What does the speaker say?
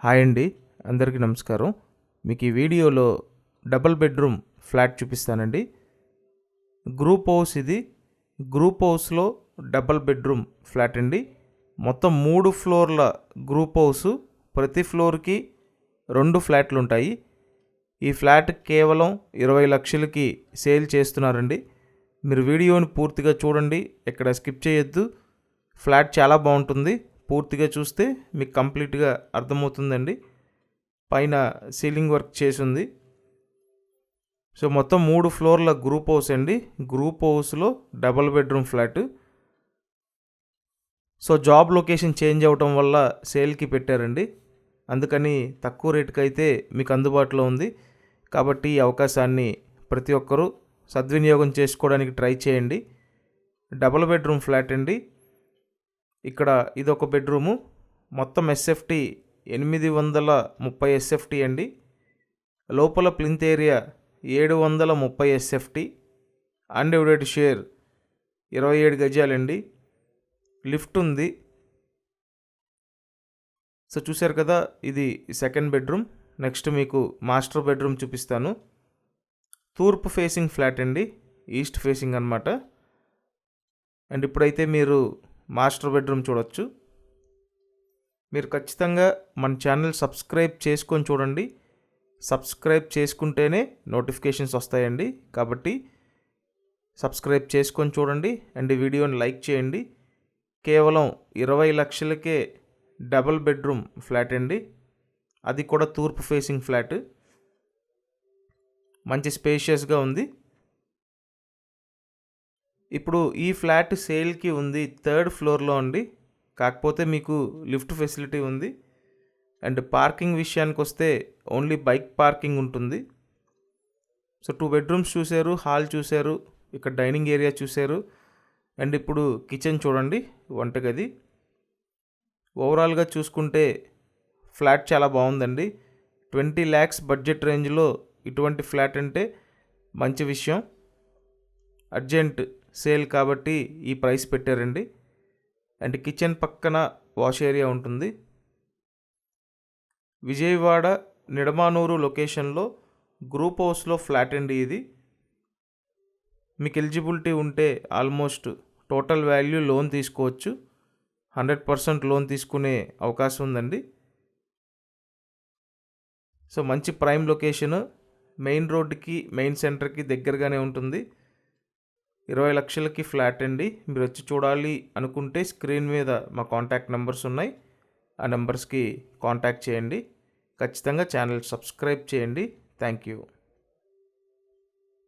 Hi అండి, అందరికీ నమస్కారం. మీకు ఈ వీడియోలో డబుల్ బెడ్రూమ్ ఫ్లాట్ చూపిస్తానండి. గ్రూప్ హౌస్ ఇది. గ్రూప్ హౌస్లో డబుల్ బెడ్రూమ్ ఫ్లాట్ అండి. మొత్తం 3 ఫ్లోర్ల గ్రూప్ హౌస్. ప్రతి ఫ్లోర్కి 2 ఫ్లాట్లు ఉంటాయి. ఈ ఫ్లాట్ కేవలం 20 లక్షలకి సేల్ చేస్తున్నారండి. మీరు వీడియోని పూర్తిగా చూడండి, ఎక్కడ స్కిప్ చేయొద్దు. ఫ్లాట్ చాలా బాగుంటుంది. పూర్తిగా చూస్తే మీకు కంప్లీట్గా అర్థమవుతుందండి. పైన సీలింగ్ వర్క్ చేసి ఉంది. సో మొత్తం 3 ఫ్లోర్ల గ్రూప్ హౌస్ అండి. గ్రూప్ హౌస్లో double bedroom flat. So job location change అవ్వటం వల్ల సేల్కి పెట్టారండి. అందుకని తక్కువ రేటుకి అయితే మీకు అందుబాటులో ఉంది. కాబట్టి ఈ అవకాశాన్ని ప్రతి ఒక్కరూ సద్వినియోగం చేసుకోవడానికి ట్రై చేయండి. డబుల్ బెడ్రూమ్ ఫ్లాట్ అండి. ఇక్కడ ఇదొక బెడ్రూము. మొత్తం ఎస్ఎఫ్టీ 830 ఎస్ఎఫ్టీ అండి. లోపల plinth area 730 SFT. Undivided share 27 గజాలండి. లిఫ్ట్ ఉంది. సో చూశారు కదా, ఇది సెకండ్ బెడ్రూమ్. నెక్స్ట్ మీకు మాస్టర్ బెడ్రూమ్ చూపిస్తాను. తూర్పు ఫేసింగ్ ఫ్లాట్ అండి, ఈస్ట్ ఫేసింగ్ అన్నమాట. అండ్ ఇప్పుడైతే మీరు మాస్టర్ బెడ్రూమ్ చూడొచ్చు. మీరు ఖచ్చితంగా మన ఛానల్ సబ్స్క్రైబ్ చేసుకొని చూడండి. సబ్స్క్రైబ్ చేసుకుంటేనే నోటిఫికేషన్స్ వస్తాయండి. కాబట్టి సబ్స్క్రైబ్ చేసుకొని చూడండి అండ్ ఈ వీడియోని లైక్ చేయండి. కేవలం 20 లక్షలకే డబుల్ బెడ్రూమ్ ఫ్లాట్ అండి. అది కూడా తూర్పు ఫేసింగ్ ఫ్లాట్. మంచి స్పేషియస్గా ఉంది. ఇప్పుడు ఈ ఫ్లాట్ సేల్కి ఉంది 3rd ఫ్లోర్లో అండి. కాకపోతే మీకు లిఫ్ట్ ఫెసిలిటీ ఉంది. అండ్ పార్కింగ్ విషయానికి వస్తే ఓన్లీ బైక్ పార్కింగ్ ఉంటుంది. సో 2 బెడ్రూమ్స్ చూశారు, హాల్ చూశారు, ఇక్కడ డైనింగ్ ఏరియా చూశారు. అండ్ ఇప్పుడు కిచెన్ చూడండి, వంటగది. ఓవరాల్గా చూసుకుంటే ఫ్లాట్ చాలా బాగుందండి. 20 lakhs బడ్జెట్ రేంజ్లో ఇటువంటి ఫ్లాట్ అంటే మంచి విషయం. అర్జెంట్ సేల్ కాబట్టి ఈ ప్రైస్ పెట్టారండి. అండ్ కిచెన్ పక్కన వాష్ ఏరియా ఉంటుంది. విజయవాడ నిడమానూరు లొకేషన్లో గ్రూప్ హౌస్లో ఫ్లాట్ అండి ఇది. మీకు ఎలిజిబిలిటీ ఉంటే ఆల్మోస్ట్ టోటల్ వాల్యూ లోన్ తీసుకోవచ్చు. 100% లోన్ తీసుకునే అవకాశం ఉందండి. సో మంచి ప్రైమ్ లొకేషన్, మెయిన్ రోడ్డుకి మెయిన్ సెంటర్కి దగ్గరగానే ఉంటుంది. 20 లక్షలకి ఫ్లాట్ అండి. మీరు వచ్చి చూడాలి అనుకుంటే స్క్రీన్ మీద మా కాంటాక్ట్ నెంబర్స్ ఉన్నాయి. ఆ నెంబర్స్కి కాంటాక్ట్ చేయండి. ఖచ్చితంగా ఛానల్ సబ్స్క్రైబ్ చేయండి. Thank you.